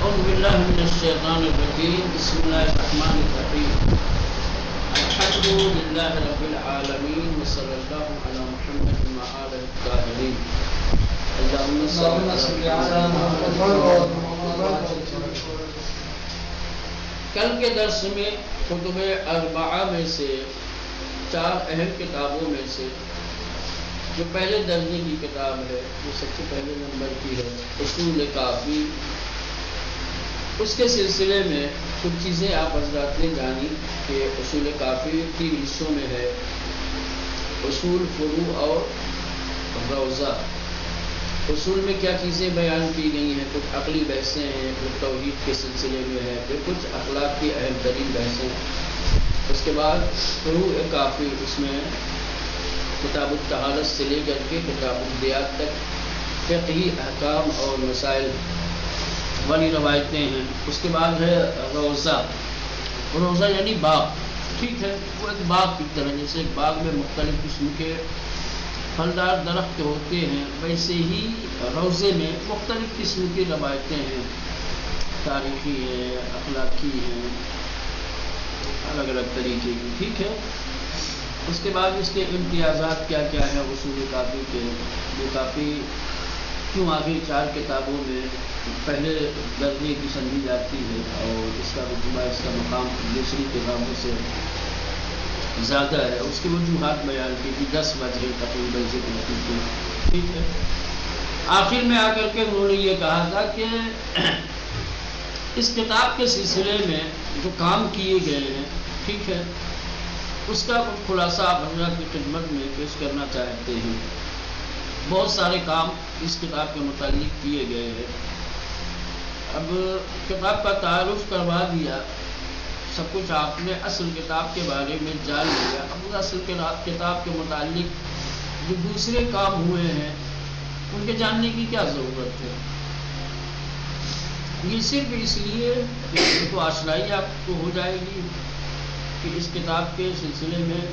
اعوذ باللہ من الشیطان الرجیم بسم اللہ الرحمن الرحیم الحمد للہ رب العالمین وصلی اللہ علی محمد وآلہ الطاہرین اللہم صل علی محمد. کل کے درس میں کتب اربعہ میں سے چار اہم کتابوں میں سے جو پہلے درجے کی کتاب ہے، جو سب سے پہلے نمبر کی ہے، اصول کافی، اس کے سلسلے میں کچھ چیزیں آپ حضرات نے جانی کہ اصول کافی 3 حصوں میں ہے: اصول، فروع اور روضہ. اصول میں کیا چیزیں بیان کی گئی ہیں؟ کچھ عقلی بحثیں ہیں، کچھ توحید کے سلسلے میں ہے، پھر کچھ اخلاق کی اہم ترین بحثیں. اس کے بعد فروع کافی، اس میں کتاب الطہارت سے لے کر کے کتاب الدیات تک فقہی احکام اور مسائل والی روایتیں ہیں. اس کے بعد ہے روضہ. روضہ یعنی باغ، ٹھیک ہے، وہ ایک باغ کی طرح، جیسے ایک باغ میں مختلف قسم کے پھلدار درخت ہوتے ہیں، ویسے ہی روضے میں مختلف قسم کی روایتیں ہیں، تاریخی ہے، اخلاقی ہیں، الگ الگ طریقے کی، ٹھیک ہے. اس کے بعد اس کے امتیازات کیا کیا ہیں اصول کافی کے، جو کافی کیوں آگے 4 کتابوں میں پہلے درجے کی سمجھی جاتی ہے اور اس کا رتبہ، اس کا مقام دوسری کتابوں سے زیادہ ہے، اس کی وجوہات بیان کی تھی. 10 وجہ تقریباً ذکر کی تھی، ٹھیک ہے. آخر میں آ کر کے انہوں نے یہ کہا تھا کہ اس کتاب کے سلسلے میں جو کام کیے گئے ہیں، ٹھیک ہے، اس کا خلاصہ آپ حضرات کی خدمت میں پیش کرنا چاہتے ہیں. بہت سارے کام اس کتاب کے متعلق کیے گئے ہیں. اب کتاب کا تعارف کروا دیا، سب کچھ آپ نے اصل کتاب کے بارے میں جان لیا. اب اس اصل کتاب کے متعلق جو دوسرے کام ہوئے ہیں ان کے جاننے کی کیا ضرورت ہے؟ یہ صرف اس لیے تو آشنائی آپ کو ہو جائے گی کہ اس کتاب کے سلسلے میں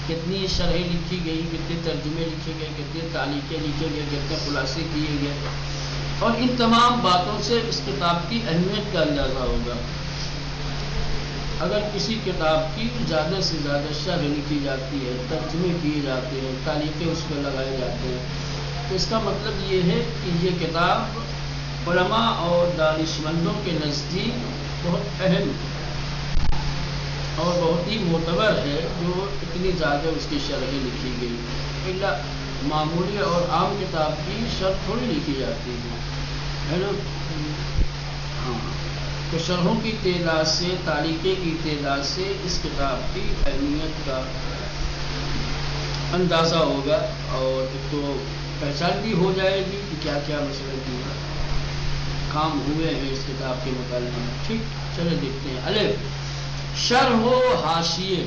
کتنی شرحیں لکھی گئی، کتنے ترجمے لکھے گئے، کتنے تعلیقیں لکھے گئے، کتنے خلاصے کیے گئے، اور ان تمام باتوں سے اس کتاب کی اہمیت کا اندازہ ہوگا. اگر کسی کتاب کی زیادہ سے زیادہ شرح لکھی جاتی ہے، ترجمے کیے جاتے ہیں، تعلیقیں اس پہ لگائے جاتے ہیں، تو اس کا مطلب یہ ہے کہ یہ کتاب علماء اور دانشمندوں کے نزدیک بہت اہم اور بہت ہی معتبر ہے، جو اتنی زیادہ اس کی شرحیں لکھی گئی. الا معمولی اور عام کتاب کی شرح تھوڑی لکھی جاتی ہے نا. ہاں، تو شرحوں کی تعداد سے، تعلیقیں کی تعداد سے اس کتاب کی اہمیت کا اندازہ ہوگا، اور ایک تو پہچان بھی ہو جائے گی کہ کیا کیا مسئلے کی کام ہوئے ہیں اس کتاب کے متعلق. ٹھیک، چلے دیکھتے ہیں. الف، شرح و حاشیے.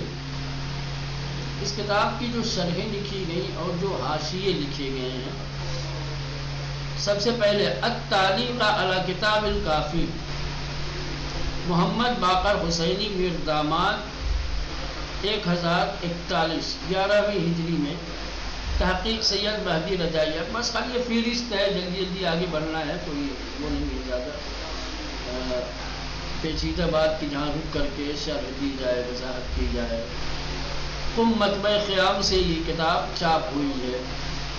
اس کتاب کی جو شرحیں لکھی گئی اور جو حاشیے لکھے گئے ہیں، سب سے پہلے التعلیق علی کتاب الکافی، محمد باقر حسینی میر داماد 1041 11ویں ہجری میں، تحقیق سید مہدی رجائیہ. بس خالی یہ فہرست ہے، جلدی جلدی آگے بڑھنا ہے، کوئی وہ نہیں ہے زیادہ پیچیدہ بات کی جہاں رک کر کے شرح دی جائے، وضاحت کی جائے. مطبع خیام سے یہ کتاب چاپ ہوئی ہے.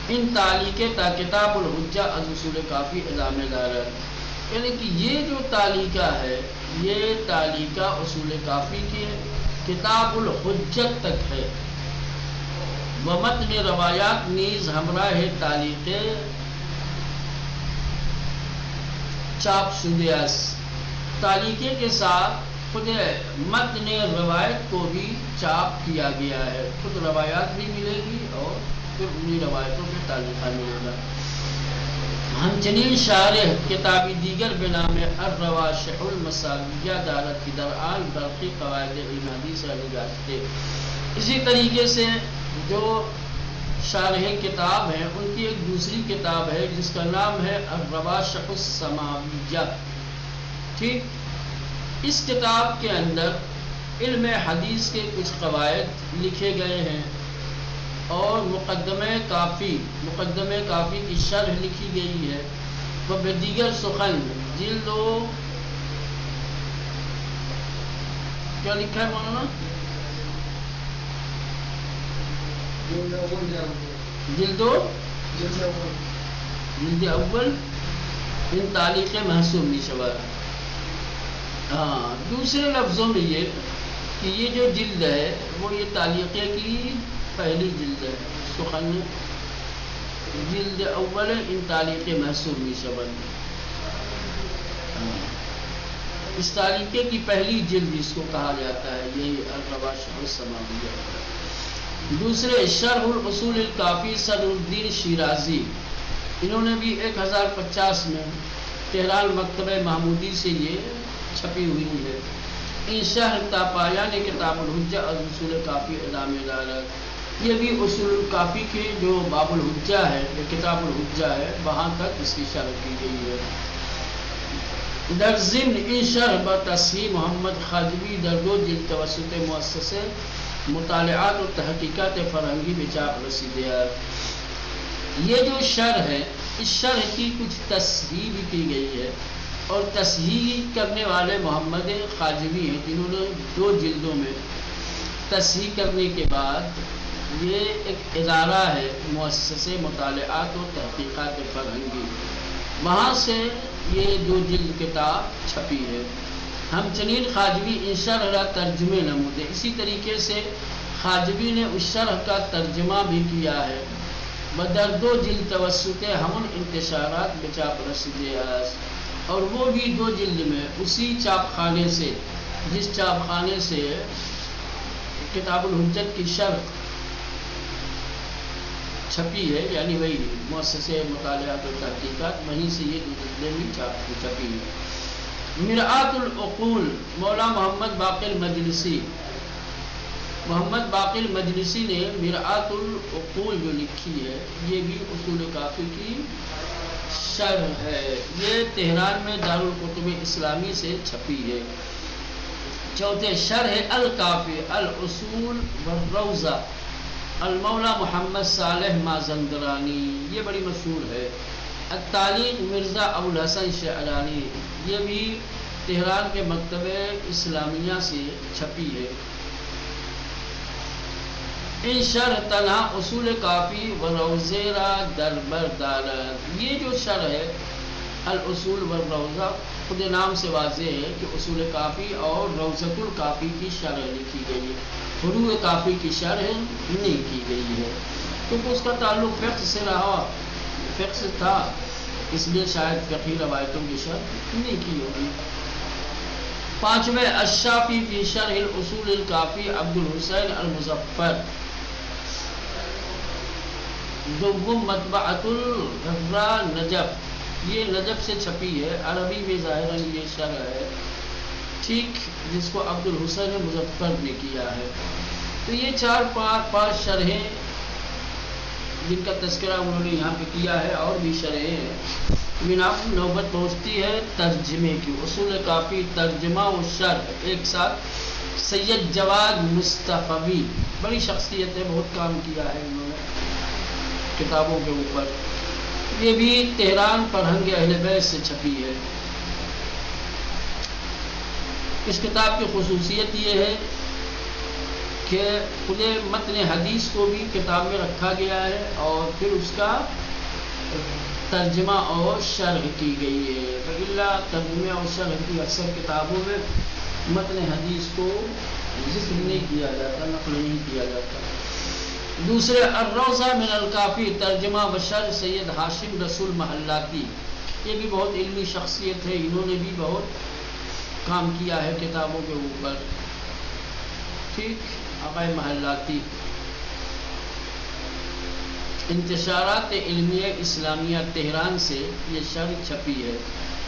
ان تعلیقیں تا کتاب الحجہ از اصول کافی ادامے دار ہے، یعنی کہ یہ جو تعلیقہ ہے، یہ تعلیقہ اصول کافی کی کتاب الحجت تک ہے. ومتن روایات نیز ہمراہ تعلیقیں چاپ شدہ است. تعلیقیں کے ساتھ خود متن روایت کو بھی چاپ کیا گیا ہے. خود روایات بھی ملے گی اور پھر انہی روایتوں کے تعلیقہ ملے گا. ہمچنین شارح کتابی دیگر بنام الرواشح المساویہ دارت کی درآن برقی قواعد علم حدیث علی گاشتے. اسی طریقے سے جو شارح کتاب ہیں ان کی ایک دوسری کتاب ہے جس کا نام ہے الرواشح السماویہ. ٹھیک، اس کتاب کے اندر علم حدیث کے کچھ قواعد لکھے گئے ہیں اور مقدمہ کافی کی شرح لکھی گئی ہے. و دیگر سخن جلدو کیا لکھا ہے مولانا؟ جلد اول ان تعلیق محسوب نشور. ہاں دوسرے لفظوں میں یہ کہ یہ جو جلد ہے وہ یہ تعلیقے کی پہلی جلد ہے. سخن جلد اول ان تعلیق محسوب نشور. اس تعلیقے کی پہلی جلد اس کو کہا جاتا ہے. یہ الرواشح السماویہ. دوسرے شرح الاصول الکافی صدر الدین شیرازی، انہوں نے بھی 1050 میں تہران مکتبہ محمودی سے یہ چھپی ہوئی ہے. ان شرح تاپایان کتاب الحجہ از اصول کافی ادام عدالت. یہ بھی اصول الکافی کے جو باب الحجہ ہے، کتاب الحجہ ہے، وہاں تک اس کی شرح کی گئی ہے. در ضمن ان شرح بتصحیح محمد خاجوی در 2 جلد توسط مؤسسے مطالعات و تحقیقات فرنگی میں چاپ رسیدہ ہے. یہ جو شرح ہے اس شرح کی کچھ تصحیح بھی کی گئی ہے، اور تصحیح کرنے والے محمد خاجوی ہیں جنہوں نے 2 جلدوں میں تصحیح کرنے کے بعد یہ ایک ادارہ ہے مؤسسے مطالعات و تحقیقات فرہنگی، وہاں سے یہ 2 جلد کتاب چھپی ہے. ہم چنین خاجوی ان شرح ترجمے نمودے. اسی طریقے سے خاجوی نے اس شرح کا ترجمہ بھی کیا ہے. بدر 2 جلد توسط ہمن انتشارات بچاپ رسیدے است، اور وہ بھی 2 جلد میں اسی چاپ خانے سے، جس چاپ خانے سے کتاب الحجت کی شرح چھپی ہے، یعنی وہی مؤسسے مطالعات و تحقیقات، وہیں سے یہ 2 جلدیں بھی چھپی ہے. مرآت العقول مولا محمد باقر المجلسی. محمد باقر المجلسی نے مرآت العقول جو لکھی ہے یہ بھی اصول کافی کی شرح ہے. یہ تہران میں دارالکتب اسلامی سے چھپی ہے. چوتھے شرح الکافی الاصول والروضہ المولا محمد صالح مازندرانی، یہ بڑی مشہور ہے. التعلیق مرزا ابوالحسن شعرانی، یہ بھی تہران کے مکتبہ اسلامیہ سے چھپی ہے. ان شرح تنہا اصول کافی و روزیرا دربردارت. یہ جو شرح ہے الاصول والروضہ خود نام سے واضح ہے کہ اصول کافی اور روضۃ الکافی کی شرح لکھی گئی ہے. فروع کافی کی شرح نہیں کی گئی ہے کیونکہ اس کا تعلق فقہ سے رہا، فقہ سے تھا، اس لیے شاید فقہی روایتوں کی شرح نہیں کی ہوگی. پانچویں الشافی فی شرح الاصول الکافی عبد الحسین المظفر. دوم مطبعۃ الغرا نجف، یہ نجف سے چھپی ہے. عربی میں ظاہراً یہ شرح ہے ٹھیک، جس کو عبد الحسین مظفر نے کیا ہے. تو یہ 4-5 شرحیں جن کا تذکرہ انہوں نے یہاں پہ کیا ہے، اور بھی شرحیں ہیں. نوبت پہنچتی ہے ترجمے کی. اصول کافی ترجمہ و شرح ایک ساتھ. سید جواد مصطفی، بڑی شخصیت ہے، بہت کام کیا ہے انہوں نے کتابوں کے اوپر. یہ بھی تہران فرہنگ اہل بیت سے چھپی ہے. اس کتاب کی خصوصیت یہ ہے کہ خود متن حدیث کو بھی کتاب میں رکھا گیا ہے، اور پھر اس کا ترجمہ اور شرح کی گئی ہے. فإلا ترجمہ اور شرح کی اکثر کتابوں میں متن حدیث کو ذکر نہیں کیا جاتا، نقل نہیں کیا جاتا. دوسرے الروضہ من الکافی ترجمہ و شرح سید ہاشم رسول محلاتی. یہ بھی بہت علمی شخصیت ہے، انہوں نے بھی بہت کام کیا ہے کتابوں کے اوپر. ٹھیک، آقائے محلاتی. انتشارات علمیہ اسلامیہ تہران سے یہ شرح چھپی ہے.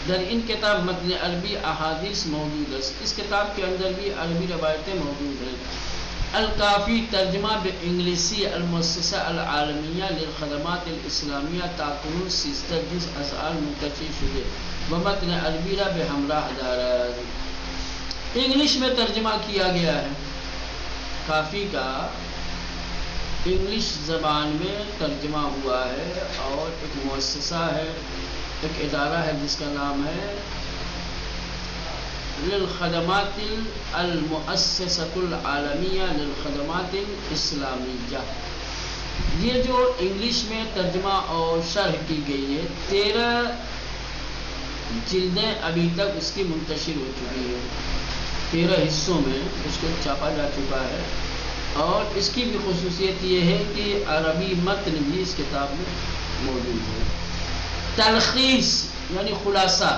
در ان کتاب متن عربی احادیث موجود ہے. اس کتاب کے اندر بھی عربی روایتیں موجود ہیں. الکافی ترجمہ بانگلیسی المؤسسہ العالمیہ للخدمات الاسلامیہ تاکنون 13 جز ازعال منتشر شدے و متن عربی را بہمراہ دارد. انگلش میں ترجمہ کیا گیا ہے کافی کا، انگلش زبان میں ترجمہ ہوا ہے، اور ایک مؤسسہ ہے ایک ادارہ ہے جس کا نام ہے للخدمات المؤسسۃ العالمیہ للخدمات الاسلامیہ. یہ جو انگلش میں ترجمہ اور شرح کی گئی ہے، 13 جلدیں ابھی تک اس کی منتشر ہو چکی ہے. 13 حصوں میں اس کو چھاپا جا چکا ہے. اور اس کی بھی خصوصیت یہ ہے کہ عربی متن بھی اس کتاب میں موجود ہے. تلخیص یعنی خلاصہ.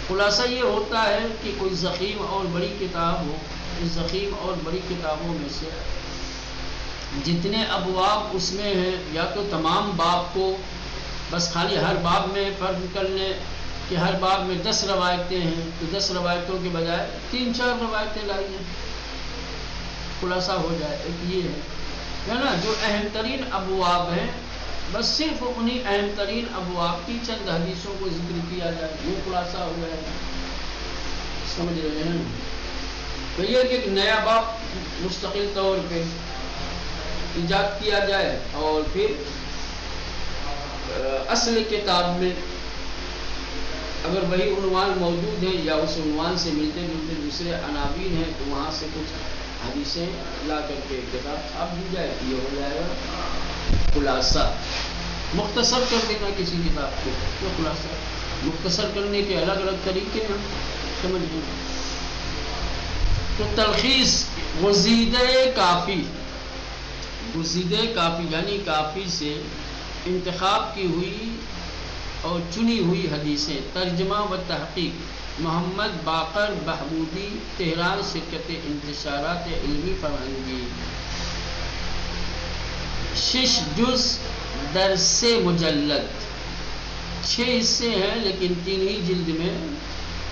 خلاصہ یہ ہوتا ہے کہ کوئی ضخیم اور بڑی کتاب ہو، اس ضخیم اور بڑی کتابوں میں سے جتنے ابواب اس میں ہیں، یا تو تمام باب کو بس خالی ہر باب میں فرض کر لیں کہ ہر باب میں 10 روایتیں ہیں، تو 10 روایتوں کے بجائے 3-4 روایتیں لائی ہیں، خلاصہ ہو جائے. ایک یہ ہے نا، جو اہم ترین ابواب ہیں بس صرف انہی اہم ترین ابواب کی چند حدیثوں کو ذکر کیا جائے، وہ خلاصہ ہو گیا ہے. سمجھ رہے ہیں؟ تو یہ کہ ایک نیا باب مستقل طور پہ ایجاد کیا جائے، اور پھر اصل کتاب میں اگر وہی عنوان موجود ہے یا اس عنوان سے ملتے جلتے دوسرے عناوین ہیں تو وہاں سے کچھ حدیثیں لا کر کے کتاب چھاپ دی جائے. یہ ہو جائے گا خلاصہ. مختصر کر دینا کسی کتاب کو تو خلاصہ. مختصر کرنے کے الگ الگ طریقے ہیں، سمجھ لیں. تو تلخیص گزیدہ کافی. گزیدہ کافی یعنی کافی سے انتخاب کی ہوئی اور چنی ہوئی حدیثیں. ترجمہ و تحقیق محمد باقر بہبودی، تہران، شرکت انتشارات علمی فرہنگی. 6 جز درس مجلد. 6 حصے ہیں لیکن 3 ہی جلد میں،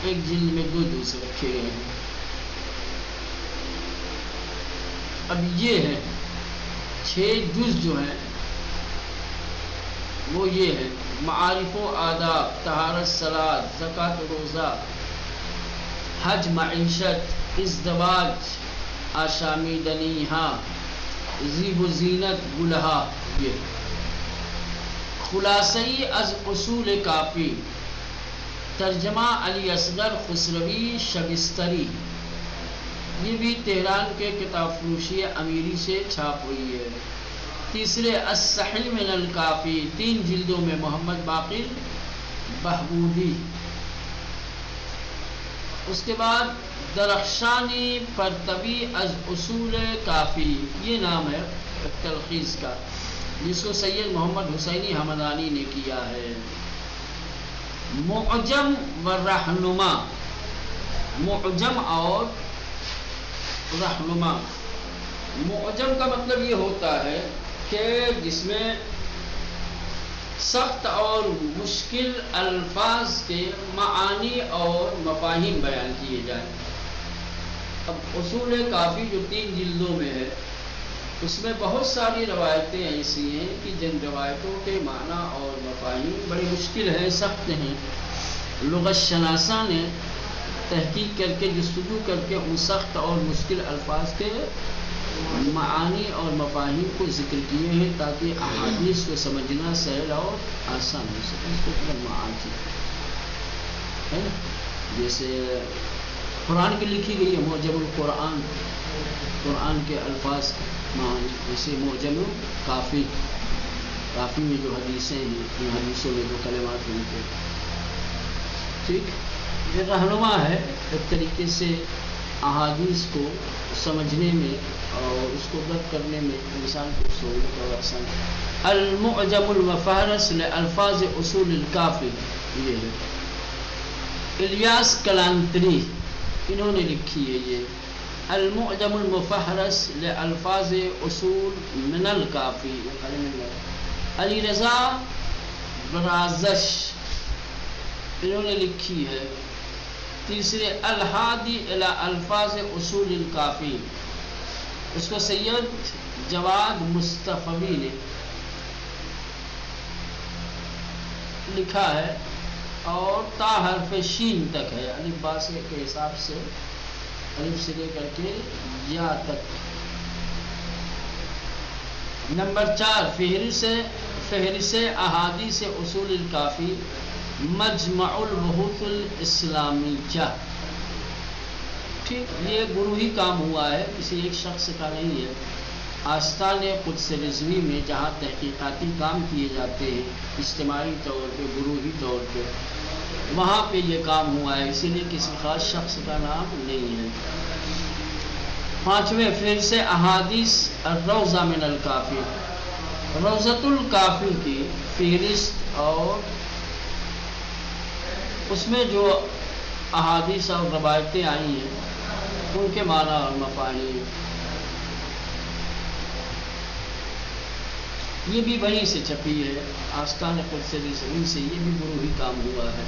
ایک جلد میں 2 جز رکھے گئے ہیں. اب یہ ہے 6 جز جو ہیں وہ یہ ہے: معارف و آداب، طہارت، صلاۃ، زکوٰۃ، روزہ، حج، معیشت، ازدواج، آشامیدنیہا، زیب و زینت، گلہا. یہ خلاصی از اصول کافی. ترجمہ علی اصغر خسروی شبستری. یہ بھی تہران کے کتاب فروشی امیری سے چھاپ ہوئی ہے. تیسرے الصحیح من الکافی، 3 جلدوں میں، محمد باقر بہبودی. اس کے بعد درخشانی پرتوی از اصول کافی، یہ نام ہے تلخیص کا، جس کو سید محمد حسینی حمدانی نے کیا ہے. معجم و رہنما. معجم اور رہنما. معجم کا مطلب یہ ہوتا ہے کہ جس میں سخت اور مشکل الفاظ کے معانی اور مفاہیم بیان کیے جائیں. اب اصول کافی جو 3 جلدوں میں ہے، اس میں بہت ساری روایتیں ایسی ہیں کہ جن روایتوں کے معنی اور مفاہیم بڑی مشکل ہیں، سخت ہیں. لغت شناساں نے تحقیق کر کے، جستجو کر کے ان سخت اور مشکل الفاظ کے معانی اور مفاہیم کو ذکر کیے ہیں تاکہ احادیث کو سمجھنا سہل اور آسان ہو سکے. اس کو معانی ہے نا، جیسے قرآن کی لکھی گئی ہے معجم القرآن، قرآن کے الفاظ معانی. جیسے معجم کافی، کافی میں جو حدیثیں ہیں، ان حدیثوں میں جو کلمات ہیں کے ٹھیک. یہ رہنما ہے ایک طریقے سے احادیث کو سمجھنے میں اور اس کو درک کرنے میں انسان کو سہولت اور آسان. المعجم المفہرس لالفاظ اصول الکافی، یہ ہے الیاس کلانتری، انہوں نے لکھی ہے یہ المعجم المفہرس لالفاظ اصول من الکافی. علی رضا برازش، انہوں نے لکھی ہے. تیسرے الہادی الی الفاظ اصول الکافی، اس کو سید جواد مصطفی نے لکھا ہے اور تا حرف شین تک ہے، الف با سے کے حساب سے، الف سے لے کر کے یا تک. نمبر 4 فہرست فہرست احادیث اصول الکافی مجمع البحوث الاسلامیہ. ٹھیک، یہ گروہی کام ہوا ہے، کسی ایک شخص کا نہیں ہے. آستان قدس رضوی میں جہاں تحقیقاتی کام کیے جاتے ہیں اجتماعی طور پہ، گروہی طور پہ، وہاں پہ یہ کام ہوا ہے، اسی لیے کسی خاص شخص کا نام نہیں ہے. پانچویں، فہرست احادیث الروضہ من الکافی. روضۃ الکافی کی فہرست اور اس میں جو احادیث اور روایتیں آئی ہیں ان کے معنی اور مفاہیم، یہ بھی وہیں سے چھپی ہے، آستان قدس رضوی سے. یہ بھی گروہی کام ہوا ہے.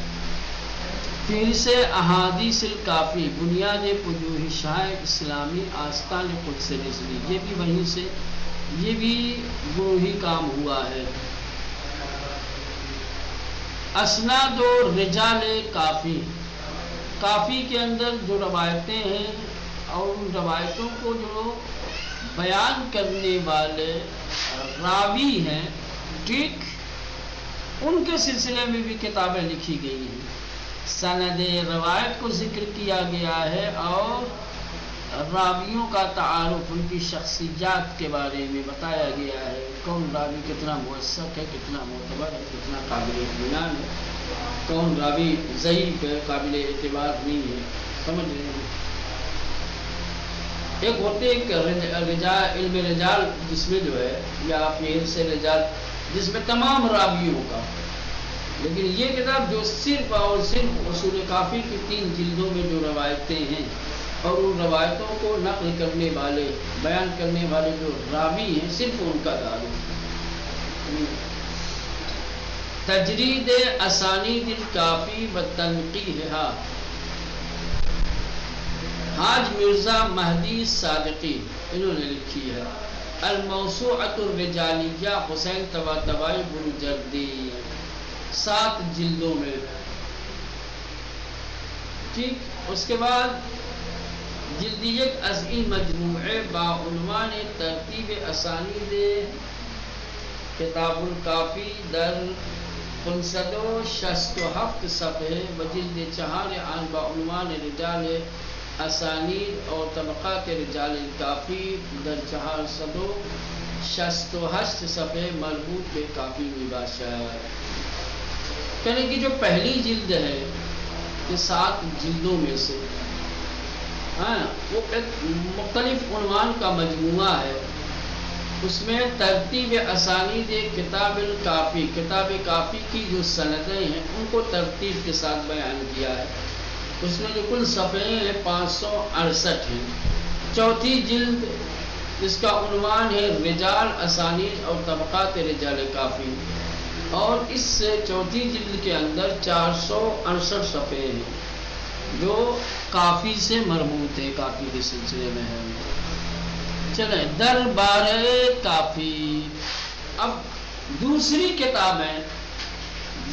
فہرست احادیث الکافی بنیاد پژوہشہ اسلامی آستان قدس رضوی، یہ بھی وہیں سے، یہ بھی گروہی کام ہوا ہے. اسناد و رجال کافی، کافی کے اندر جو روایتیں ہیں اور ان روایتوں کو جو بیان کرنے والے راوی ہیں، ٹھیک، ان کے سلسلے میں بھی کتابیں لکھی گئی ہیں. سند روایت کو ذکر کیا گیا ہے اور راویوں کا تعارف، ان کی شخصیات کے بارے میں بتایا گیا ہے. کون راوی کتنا موثق ہے، کتنا معتبر ہے، کتنا قابل اطمینان ہے، کون راوی ضعیف ہے، قابل اعتبار نہیں ہے. سمجھ رہے ہیں؟ ایک ہوتے علم رجال جس میں جو ہے، یا فہرست رجال جس میں تمام راویوں کا، لیکن یہ کتاب جو صرف اور صرف اصول کافی کی 3 جلدوں میں جو روایتیں ہیں اور ان روایتوں کو نقل کرنے والے، بیان کرنے والے جو راوی ہیں، صرف ان کا تعارف. تجرید اسانید الکافی و تنقیحہا، حاج مرزا مہدی صادقی انہوں نے لکھی ہے. الموسوعۃ الرجالیہ حسین طباطبائی بروجردی، 7 جلدوں میں. ٹھیک، اس کے بعد جلد 1 ازئی مجموعے باعنوان ترتیب اسانید کتاب الکافی در 567 صفحے، و جلد 4 آن باعنوان رجال اسانید اور طبقات رجال الکافی در 468 صفحے، مربوط بے کافی مباشر. کہنے کی جو پہلی جلد ہے یہ 7 جلدوں میں سے، وہ ایک مختلف عنوان کا مجموعہ ہے. اس میں ترتیب اسانید کتاب الکافی، کتاب کافی کی جو سندیں ہیں ان کو ترتیب کے ساتھ بیان کیا ہے. اس میں جو کل صفحے ہیں 568 ہیں. چوتھی جلد اس کا عنوان ہے رجال اسانید اور طبقات رجال کافی، اور اس سے چوتھی جلد کے اندر 468 صفحے ہیں جو کافی سے مربوط ہے، کافی کے سلسلے میں ہے. چلیں، دربار کافی. اب دوسری کتابیں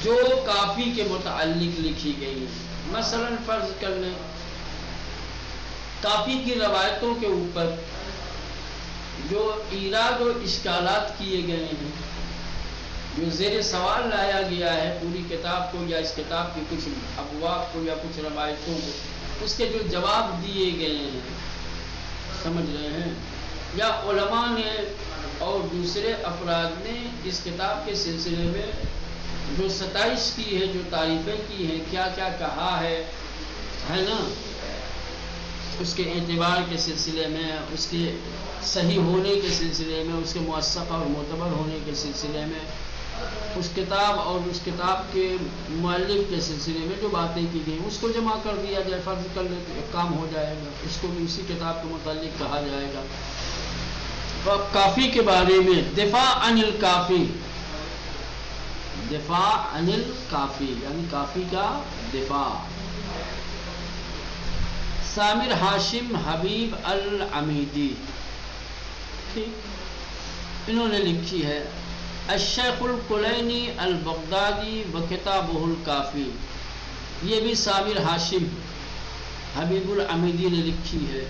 جو کافی کے متعلق لکھی گئی ہیں، مثلا فرض کر لیں کافی کی روایتوں کے اوپر جو ایراد و اشکالات کیے گئے ہیں، جو زیر سوال لایا گیا ہے پوری کتاب کو یا اس کتاب کی کچھ ابواب کو یا کچھ روایتوں کو، اس کے جو جواب دیے گئے ہیں، سمجھ رہے ہیں، یا علماء نے اور دوسرے افراد نے اس کتاب کے سلسلے میں جو ستائش کی ہے، جو تعریفیں کی ہیں، کیا کیا کہا ہے نا، اس کے اعتبار کے سلسلے میں، اس کے صحیح ہونے کے سلسلے میں، اس کے موثق اور معتبر ہونے کے سلسلے میں، اس کتاب اور اس کتاب کے مؤلف کے سلسلے میں جو باتیں کی گئی اس کو جمع کر دیا جائے. فرض کر لیں تو ایک کام ہو جائے گا، اس کو بھی اسی کتاب کے متعلق کہا جائے گا. کافی کے بارے میں دفاع عن الکافی، دفاع عن الکافی یعنی کافی کا دفاع. سامر ہاشم حبیب العمیدی، ٹھیک، انہوں نے لکھی ہے. الشیخ الکلینی البغدادی و کتابہ الکافی، یہ بھی سامر ہاشم حبیب العمیدی نے لکھی ہے.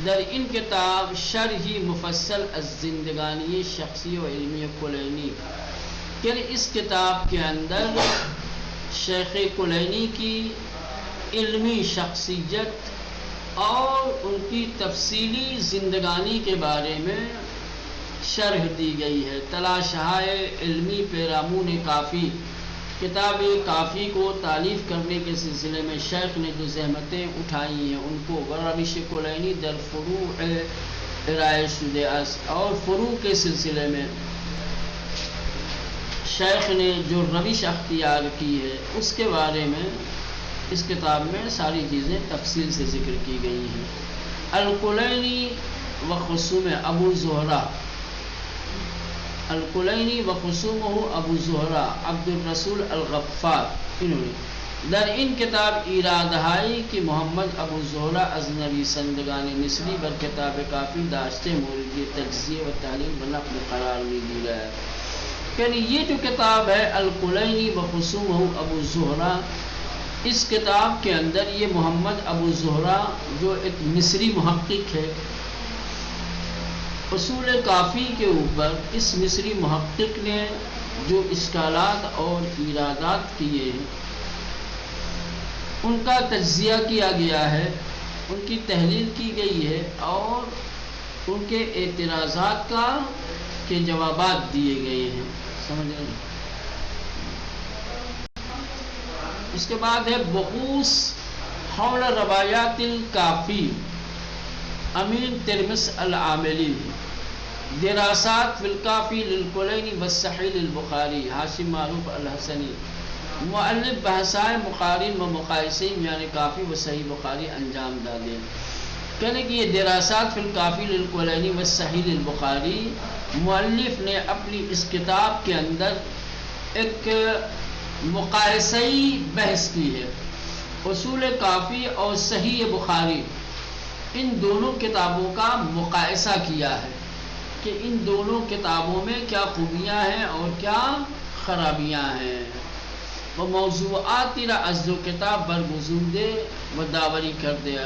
در ان کتاب شرح مفصل الزندگانی شخصی و علمی کلینی کہ اس کتاب کے اندر شیخ کلینی کی علمی شخصیت اور ان کی تفصیلی زندگانی کے بارے میں شرح دی گئی ہے۔ تلاشہائے علمی پیرامون کافی، کتاب کافی کو تالیف کرنے کے سلسلے میں شیخ نے جو زحمتیں اٹھائی ہیں ان کو روش کلینی در فروع ارائے شدہ است، اور فروع کے سلسلے میں شیخ نے جو روش اختیار کی ہے اس کے بارے میں اس کتاب میں ساری چیزیں تفصیل سے ذکر کی گئی ہیں۔ الکلینی و خصوم ابو زہرہ، الکلینی و خصومہ ابو زہرہ عبد الرسول الغفار، انہوں نے در ان کتاب ایراد ہائی کہ محمد ابو زہرہ از نویسندگان مصری بر کتاب کافی داشتے مورد تجزیہ و تحلیل و نقل قرار می دیا ہے۔ یعنی یہ جو کتاب ہے الکلینی و خصومہ ابو زہرہ، اس کتاب کے اندر یہ محمد ابو زہرہ جو ایک مصری محقق ہے، اصول کافی کے اوپر اس مصری محقق نے جو اشکالات اور ایرادات کیے ہیں ان کا تجزیہ کیا گیا ہے، ان کی تحلیل کی گئی ہے اور ان کے اعتراضات کا کے جوابات دیے گئے ہیں۔ سمجھ رہے ہیں؟ اس کے بعد ہے بحوث حول روایات الکافی، امین ترمس العاملی، دراسات فی الکافی للکلینی والصحیح للبخاری، ہاشم معروف الحسنی، مؤلف بحثائے مقارن و مقایسین یعنی کافی و صحیح بخاری انجام دادے۔ کہنے کہ یہ دراسات فی الکافی للکلینی والصحیح للبخاری، مؤلف نے اپنی اس کتاب کے اندر ایک مقایسئی بحث کی ہے۔ اصول کافی اور صحیح بخاری ان دونوں کتابوں کا مقایسہ کیا ہے کہ ان دونوں کتابوں میں کیا خوبیاں ہیں اور کیا خرابیاں ہیں۔ وہ موضوعات را از دو کتاب برگزیدے و داوری کر دیا،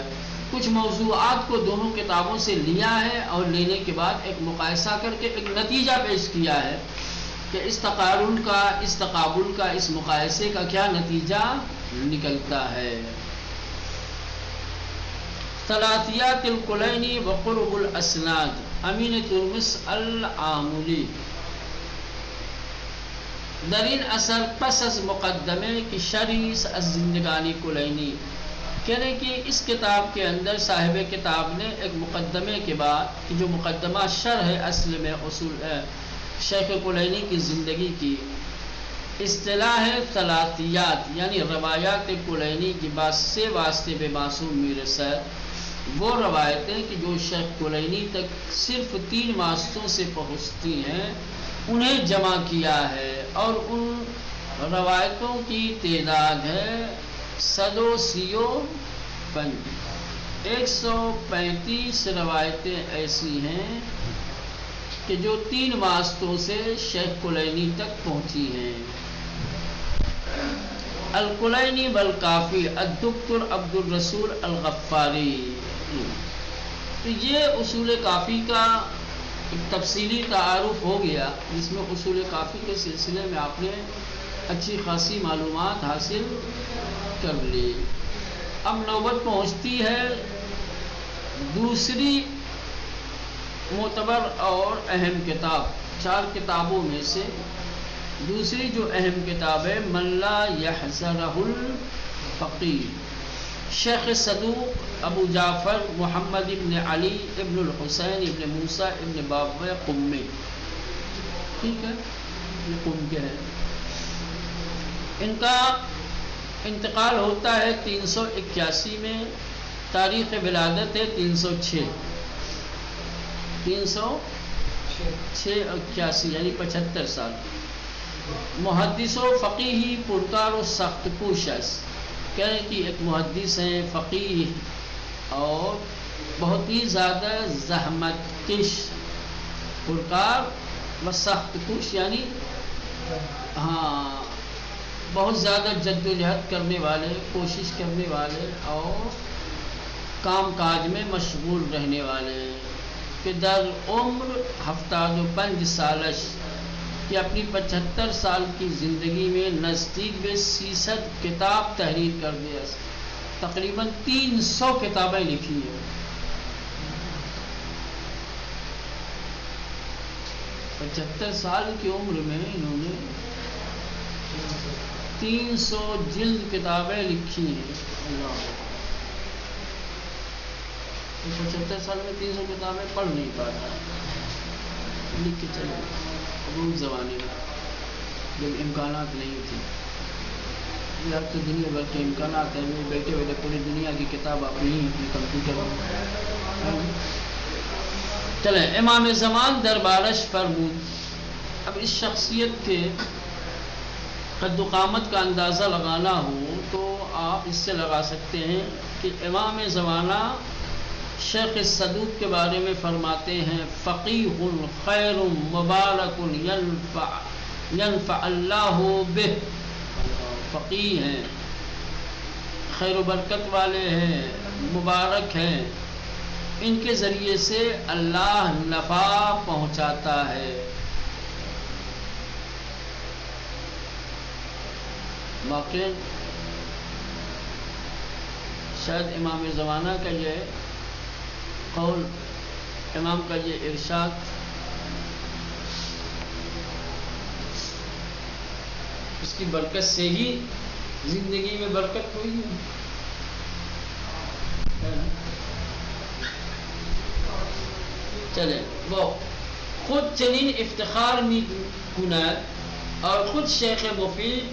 کچھ موضوعات کو دونوں کتابوں سے لیا ہے اور لینے کے بعد ایک مقایسہ کر کے ایک نتیجہ پیش کیا ہے کہ اس تقارن کا، اس تقابل کا، اس مقایسے کا کیا نتیجہ نکلتا ہے۔ ثلاثیات الکلینی و قرب الاسناد، امین ترمس العاملی، در این اثر پس از مقدمے کی شرح از زندگانی کلینی، کہنے کہ اس کتاب کے اندر صاحب کتاب نے ایک مقدمے کے بعد جو مقدمہ شرح اصل میں اصول شیخ کلینی کی زندگی کی اصطلاح ہے ثلاثیات، یعنی روایات کلینی کی بات سے واسطے بے معصوم میرسد، وہ روایتیں کہ جو شیخ کلینی تک صرف 3 واسطوں سے پہنچتی ہیں انہیں جمع کیا ہے، اور ان روایتوں کی تعداد ہے 135 روایتیں ایسی ہیں کہ جو 3 واسطوں سے شیخ کلینی تک پہنچی ہیں۔ الکلینی والکافی الدکتر عبد الرسول الغفاری، تو یہ اصول کافی کا ایک تفصیلی تعارف ہو گیا جس میں اصول کافی کے سلسلے میں آپ نے اچھی خاصی معلومات حاصل کر لی۔ اب نوبت پہنچتی ہے دوسری معتبر اور اہم کتاب، 4 کتابوں میں سے دوسری جو اہم کتاب ہے من لا یحذرہ الفقیہ، شیخ صدوق ابو جعفر محمد ابن علی ابن الحسین ابن موسیٰ ابن بابوہ قمی، ٹھیک ہے، یہ قم کے ہے۔ ان کا انتقال ہوتا ہے 381 میں، تاریخ ولادت ہے 306 81 یعنی 75 سال۔ محدث و فقیہی پرکار و سخت کوشش، کہنے کی ایک محدث ہیں، فقیہ اور بہت ہی زیادہ زحمت کش، پرکار و سخت کوش یعنی بہت زیادہ جد و جہد کرنے والے، کوشش کرنے والے اور کام کاج میں مشغول رہنے والے، کہ در عمر 75 سالش کہ اپنی 75 سال کی زندگی میں نزدیک 600 کتاب تحریر کر دیا، تقریباً 300 کتابیں لکھی ہیں۔ 75 سال کی عمر میں انہوں نے 300 جلد کتابیں لکھی ہیں۔ اللہ، 75 سال میں 300 کتابیں پڑھ نہیں پاتا، لکھ کے چلے روز زمانے میں جب امکانات نہیں تھی۔ اب تو دنیا بھر کے امکانات ہیں، بیٹھے بیٹھے پوری دنیا کی کتاب اپنی کمپیوٹر میں۔ چلیں، امام زمان دربارش فرمود۔ اب اس شخصیت کے قد و قامت کا اندازہ لگانا ہو تو آپ اس سے لگا سکتے ہیں کہ امام زمانہ شیخ صدوق کے بارے میں فرماتے ہیں فقیہ خیر مبارک ینفع اللہ بہ، فقیہ ہیں، خیر و برکت والے ہیں، مبارک ہیں، ان کے ذریعے سے اللہ نفع پہنچاتا ہے۔ واقعی شاید امام زمانہ کا یہ قول، امام کا یہ ارشاد اس کی برکت سے ہی زندگی میں برکت ہوئی ہے۔ چلے، وہ خود چنین افتخار می کند اور خود شیخ مفید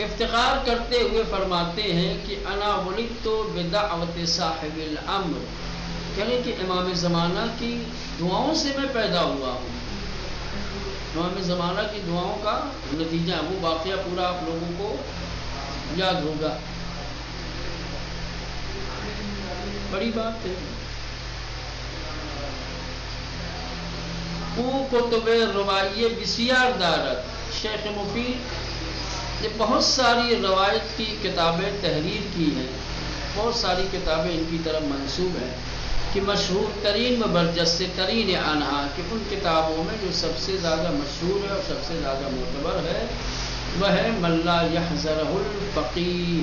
افتخار کرتے ہوئے فرماتے ہیں کہ انا ولدت بدعوت صاحب الامر، یعنی کہ امام زمانہ کی دعاؤں سے میں پیدا ہوا ہوں۔ امام زمانہ کی دعاؤں کا نتیجہ، وہ واقعہ پورا آپ لوگوں کو یاد ہوگا، بڑی بات ہے۔ او کتب روایے بسیار دارت، شیخ مفید نے بہت ساری روایت کی کتابیں تحریر کی ہیں، بہت ساری کتابیں ان کی طرف منسوب ہیں کہ مشہور ترین و برجستہ ترین آنہا، کہ ان کتابوں میں جو سب سے زیادہ مشہور ہے اور سب سے زیادہ معتبر ہے وہ ہے من لا یحذرہ الفقیہ،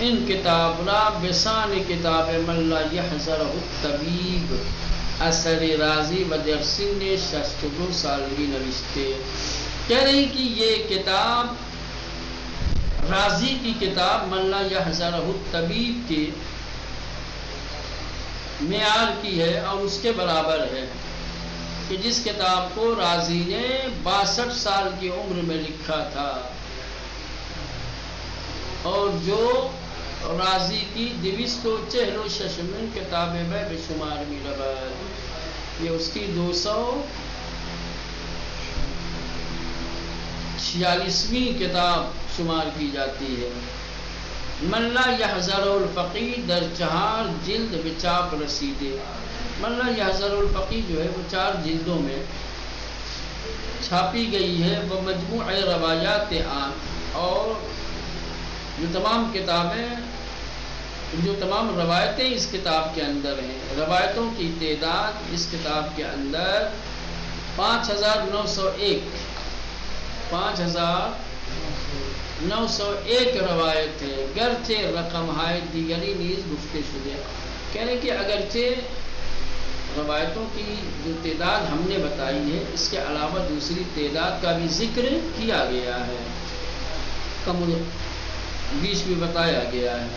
ان کتاب را بسان کتاب من لا یحذرہ الطبیب، اثر رازی و در سن 62 سالگی نوشتے۔ کہہ رہی کہ یہ کتاب رازی کی کتاب من لا یحذرہ الطبیب کے معیار کی ہے اور اس کے برابر ہے، کہ جس کتاب کو رازی نے 62 سال کی عمر میں لکھا تھا، اور جو رازی کی 246 کتاب میں بشمار می رود، یہ اس کی 246ویں کتاب شمار کی جاتی ہے۔ من لا یحذر الفقیہ در 4 جلد بچاپ رسیدے۔ من لا یحذر الفقیہ جو ہے وہ 4 جلدوں میں چھاپی گئی ہے، وہ مجموع روایات عام، اور جو تمام کتابیں، جو تمام روایتیں اس کتاب کے اندر ہیں، روایتوں کی تعداد اس کتاب کے اندر 5901 روایت ہے، گرچہ رقم ہائے دیگری نیز گفتے شدے، کہنے کہ اگرچہ روایتوں کی جو تعداد ہم نے بتائی ہے اس کے علاوہ دوسری تعداد کا بھی ذکر کیا گیا ہے، کم بیچ میں بتایا گیا ہے۔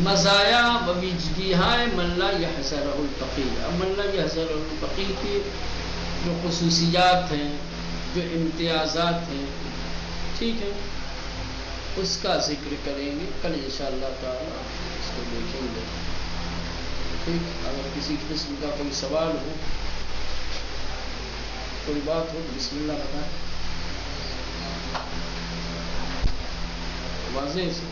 مزایا و وجدیہائے من لا یحذر الفقیہ، اب من لا یحذر الفقیہ کی جو خصوصیات ہیں، جو امتیازات ہیں، ٹھیک ہے، اس کا ذکر کریں گے کل انشاءاللہ تعالی، اس کو دیکھیں گے، ٹھیک۔ اگر کسی قسم کا کوئی سوال ہو، کوئی بات ہو، بسم اللہ بتائیں، واضح سے